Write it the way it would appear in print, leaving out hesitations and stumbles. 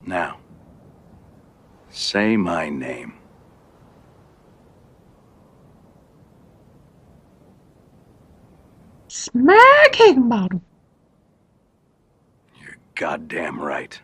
Now, say my name. Smack Higginbottom. You're goddamn right.